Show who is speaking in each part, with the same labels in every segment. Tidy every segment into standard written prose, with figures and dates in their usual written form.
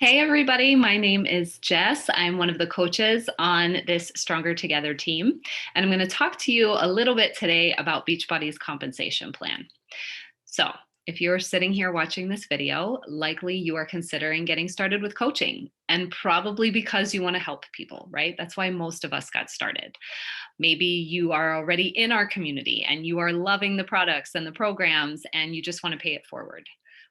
Speaker 1: Hey, everybody. My name is Jess. I'm one of the coaches on this Stronger Together team. And I'm going to talk to you a little bit today about Beachbody's compensation plan. So, if you're sitting here watching this video, likely you are considering getting started with coaching, and probably because you want to help people, right? That's why most of us got started. Maybe you are already in our community and you are loving the products and the programs and you just want to pay it forward.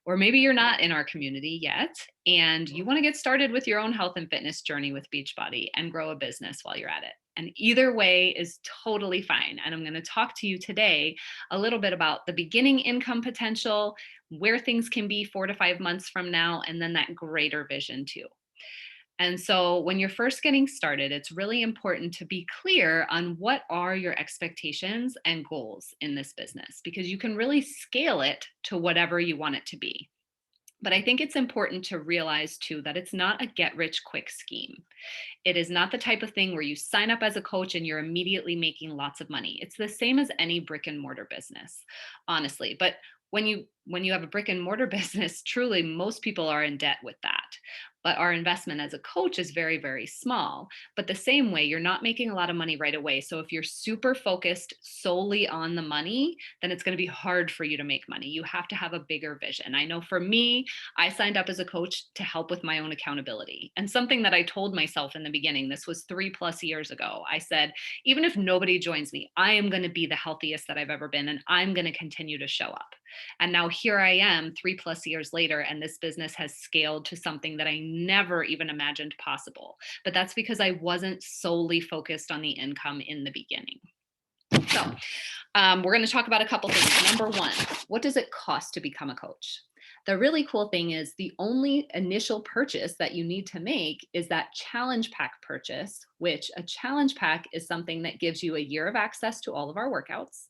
Speaker 1: Or maybe you're not in our community yet and you want to get started with your own health and fitness journey with Beachbody and grow a business while you're at it. And either way is totally fine. And I'm going to talk to you today a little bit about the beginning income potential, where things can be 4 to 5 months from now, and then that greater vision too. And so when you're first getting started, it's really important to be clear on what are your expectations and goals in this business, because you can really scale it to whatever you want it to be. But I think it's important to realize too that it's not a get rich quick scheme. It is not the type of thing where you sign up as a coach and you're immediately making lots of money. It's the same as any brick and mortar business, honestly. But when you have a brick and mortar business, truly most people are in debt with that. But our investment as a coach is very, very small. But the same way, you're not making a lot of money right away. So if you're super focused solely on the money, then it's going to be hard for you to make money. You have to have a bigger vision. I know for me, I signed up as a coach to help with my own accountability. And something that I told myself in the beginning, this was 3+ years ago, I said, even if nobody joins me, I am going to be the healthiest that I've ever been, and I'm going to continue to show up. And now here I am 3+ years later, and this business has scaled to something that I never even imagined possible. But that's because I wasn't solely focused on the income in the beginning. So we're going to talk about a couple things. Number one, what does it cost to become a coach? The really cool thing is the only initial purchase that you need to make is that challenge pack purchase, which a challenge pack is something that gives you a year of access to all of our workouts.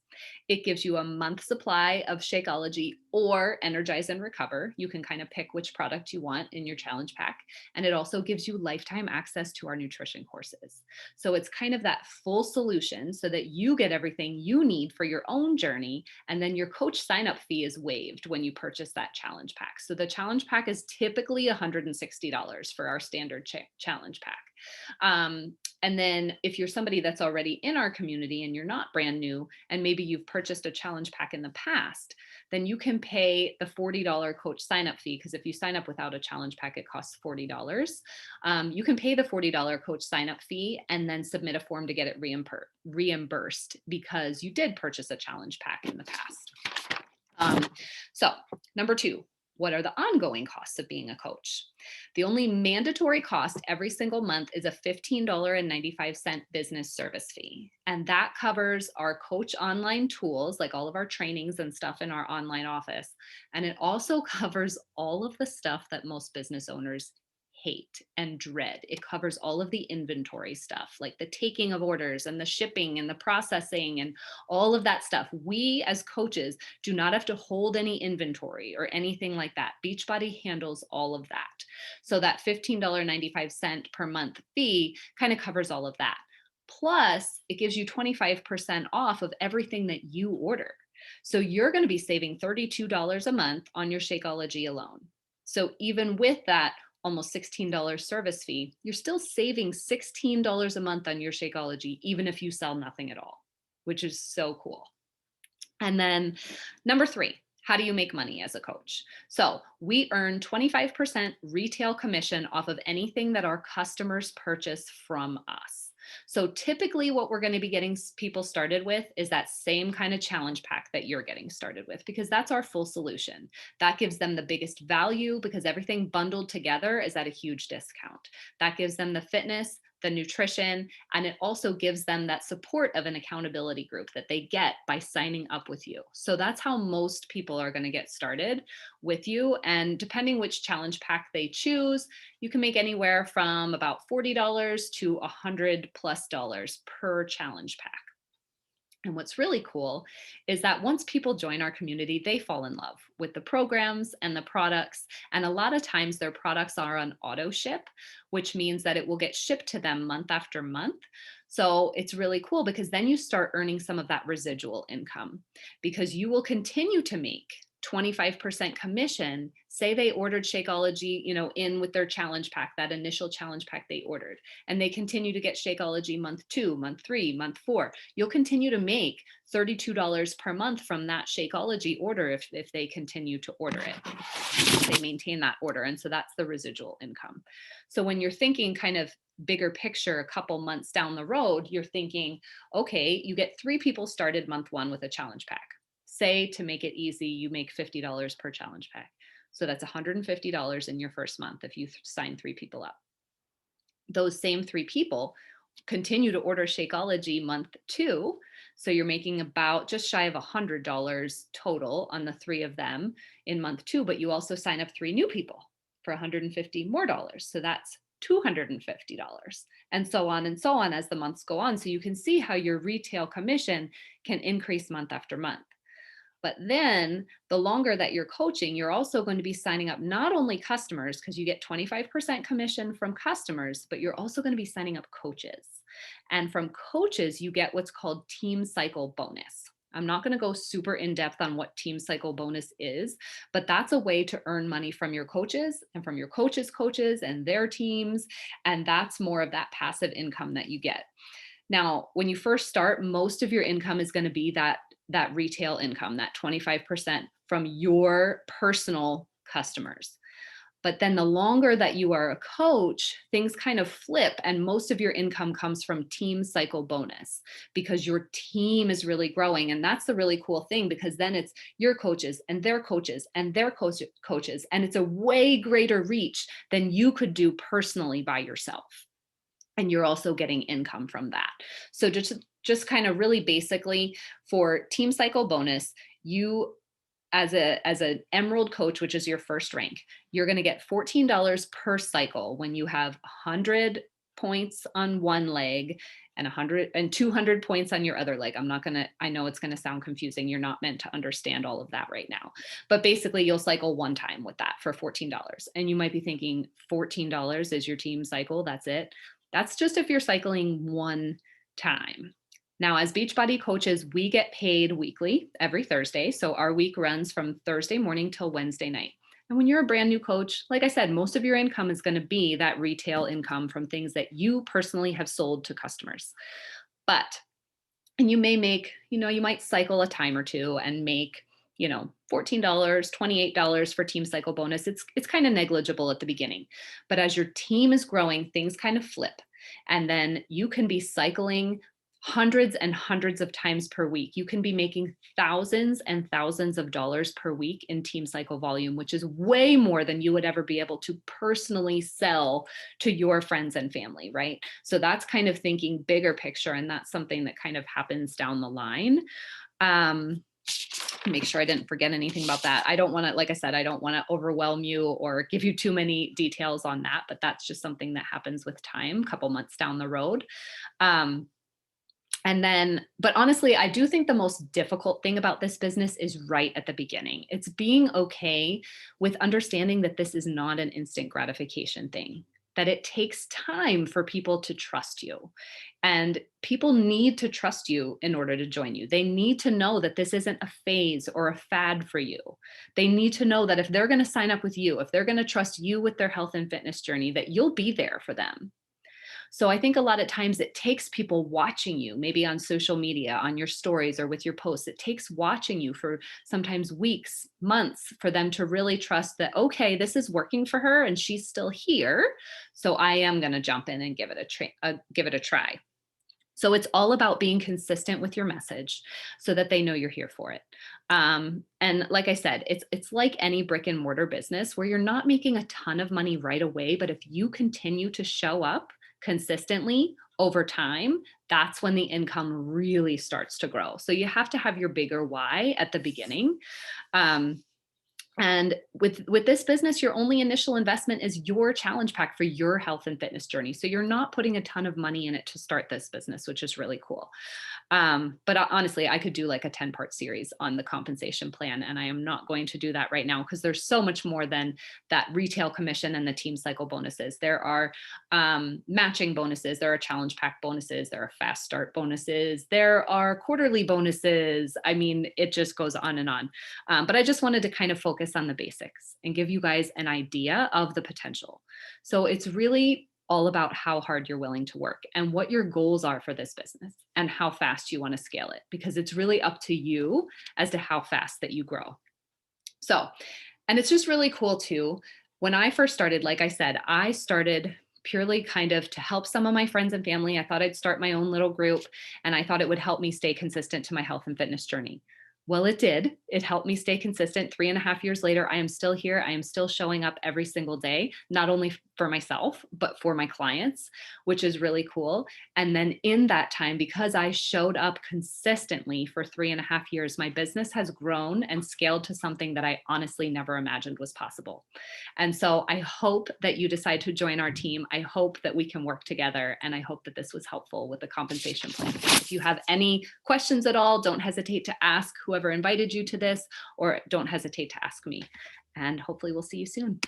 Speaker 1: It gives you a month supply of Shakeology or Energize and Recover. You can kind of pick which product you want in your challenge pack. And it also gives you lifetime access to our nutrition courses. So it's kind of that full solution so that you get everything you need for your own journey. And then your coach sign-up fee is waived when you purchase that challenge pack. So the challenge pack is typically $160 for our standard challenge pack. And then if you're somebody that's already in our community and you're not brand new, and maybe you've purchased a challenge pack in the past, then you can pay the $40 coach sign-up fee, because if you sign up without a challenge pack, it costs $40. You can pay the $40 coach sign-up fee and then submit a form to get it reimbursed because you did purchase a challenge pack in the past. So number two, what are the ongoing costs of being a coach? The only mandatory cost every single month is a $15.95 business service fee. And that covers our coach online tools, like all of our trainings and stuff in our online office. And it also covers all of the stuff that most business owners hate and dread. It covers all of the inventory stuff, like the taking of orders and the shipping and the processing and all of that stuff. We as coaches do not have to hold any inventory or anything like that. Beachbody handles all of that. So that $15.95 per month fee kind of covers all of that. Plus, it gives you 25% off of everything that you order. So you're going to be saving $32 a month on your Shakeology alone. So even with that almost $16 service fee, you're still saving $16 a month on your Shakeology, even if you sell nothing at all, which is so cool. And then number three, how do you make money as a coach? So we earn 25% retail commission off of anything that our customers purchase from us. So typically what we're going to be getting people started with is that same kind of challenge pack that you're getting started with, because that's our full solution. That gives them the biggest value because everything bundled together is at a huge discount. That gives them the fitness, the nutrition, and it also gives them that support of an accountability group that they get by signing up with you. So that's how most people are going to get started with you. And depending which challenge pack they choose, you can make anywhere from about $40 to $100+ per challenge pack. And what's really cool is that once people join our community, they fall in love with the programs and the products. And a lot of times their products are on auto ship, which means that it will get shipped to them month after month. So it's really cool because then you start earning some of that residual income because you will continue to make 25% commission Say they ordered Shakeology, in with their challenge pack, that initial challenge pack they ordered, and they continue to get Shakeology month 2, month 3, month 4. You'll continue to make $32 per month from that Shakeology order if they continue to order it. They maintain that order. And so that's the residual income. So when you're thinking kind of bigger picture, a couple months down the road, you're thinking, okay, you get 3 people started month 1 with a challenge pack. Say, to make it easy, you make $50 per challenge pack. So that's $150 in your first month if you sign 3 people up. Those same 3 people continue to order Shakeology month 2. So you're making about just shy of $100 total on the 3 of them in month 2, but you also sign up 3 new people for $150 more. So that's $250, and so on as the months go on. So you can see how your retail commission can increase month after month. But then the longer that you're coaching, you're also going to be signing up not only customers, because you get 25% commission from customers, but you're also going to be signing up coaches. And from coaches, you get what's called team cycle bonus. I'm not going to go super in depth on what team cycle bonus is, but that's a way to earn money from your coaches and from your coaches' coaches and their teams. And that's more of that passive income that you get. Now, when you first start, most of your income is going to be that retail income, that 25% from your personal customers. But then the longer that you are a coach, things kind of flip, and most of your income comes from team cycle bonus because your team is really growing. And that's the really cool thing, because then it's your coaches and their coaches and their coaches, and it's a way greater reach than you could do personally by yourself. And you're also getting income from that. So just kind of really basically, for team cycle bonus, you as an Emerald coach, which is your first rank, you're going to get $14 per cycle when you have 100 points on one leg and 100 and 200 points on your other leg. I know it's going to sound confusing. You're not meant to understand all of that right now, but basically you'll cycle one time with that for $14. And you might be thinking, $14 is your team cycle, that's it? That's just if you're cycling one time. Now, as Beachbody coaches, we get paid weekly every Thursday. So our week runs from Thursday morning till Wednesday night. And when you're a brand new coach, like I said, most of your income is going to be that retail income from things that you personally have sold to customers. And you may make, you might cycle a time or two and make, $14, $28 for team cycle bonus. It's kind of negligible at the beginning, but as your team is growing, things kind of flip. And then you can be cycling hundreds and hundreds of times per week. You can be making thousands and thousands of dollars per week in team cycle volume, which is way more than you would ever be able to personally sell to your friends and family, right? So that's kind of thinking bigger picture, and that's something that kind of happens down the line. Make sure I didn't forget anything about that. I don't want to, like I said, I don't want to overwhelm you or give you too many details on that, but that's just something that happens with time, a couple months down the road. But honestly, I do think the most difficult thing about this business is right at the beginning. It's being okay with understanding that this is not an instant gratification thing, that it takes time for people to trust you. And people need to trust you in order to join you. They need to know that this isn't a phase or a fad for you. They need to know that if they're going to sign up with you, if they're going to trust you with their health and fitness journey, that you'll be there for them. So I think a lot of times it takes people watching you, maybe on social media, on your stories or with your posts. It takes watching you for sometimes weeks, months, for them to really trust that, okay, this is working for her and she's still here. So I am going to jump in and give it a try. So it's all about being consistent with your message so that they know you're here for it. And like I said, it's like any brick and mortar business where you're not making a ton of money right away, but if you continue to show up consistently over time, that's when the income really starts to grow. So you have to have your bigger why at the beginning. And with this business, your only initial investment is your challenge pack for your health and fitness journey. So you're not putting a ton of money in it to start this business, which is really cool. But honestly, I could do like a 10-part series on the compensation plan, and I am not going to do that right now because there's so much more than that retail commission and the team cycle bonuses. There are matching bonuses, there are challenge pack bonuses, there are fast start bonuses, there are quarterly bonuses. I mean, it just goes on and on. But I just wanted to kind of focus on the basics and give you guys an idea of the potential. So it's really all about how hard you're willing to work and what your goals are for this business and how fast you want to scale it, because it's really up to you as to how fast that you grow. So, and it's just really cool too. When I first started, like I said, I started purely kind of to help some of my friends and family. I thought I'd start my own little group, and I thought it would help me stay consistent to my health and fitness journey. Well, it did. It helped me stay consistent. 3.5 years later, I am still here. I am still showing up every single day, not only for myself, but for my clients, which is really cool. And then in that time, because I showed up consistently for 3.5 years, my business has grown and scaled to something that I honestly never imagined was possible. And so I hope that you decide to join our team. I hope that we can work together. And I hope that this was helpful with the compensation plan. If you have any questions at all, don't hesitate to ask whoever invited you to this, or don't hesitate to ask me. And hopefully we'll see you soon.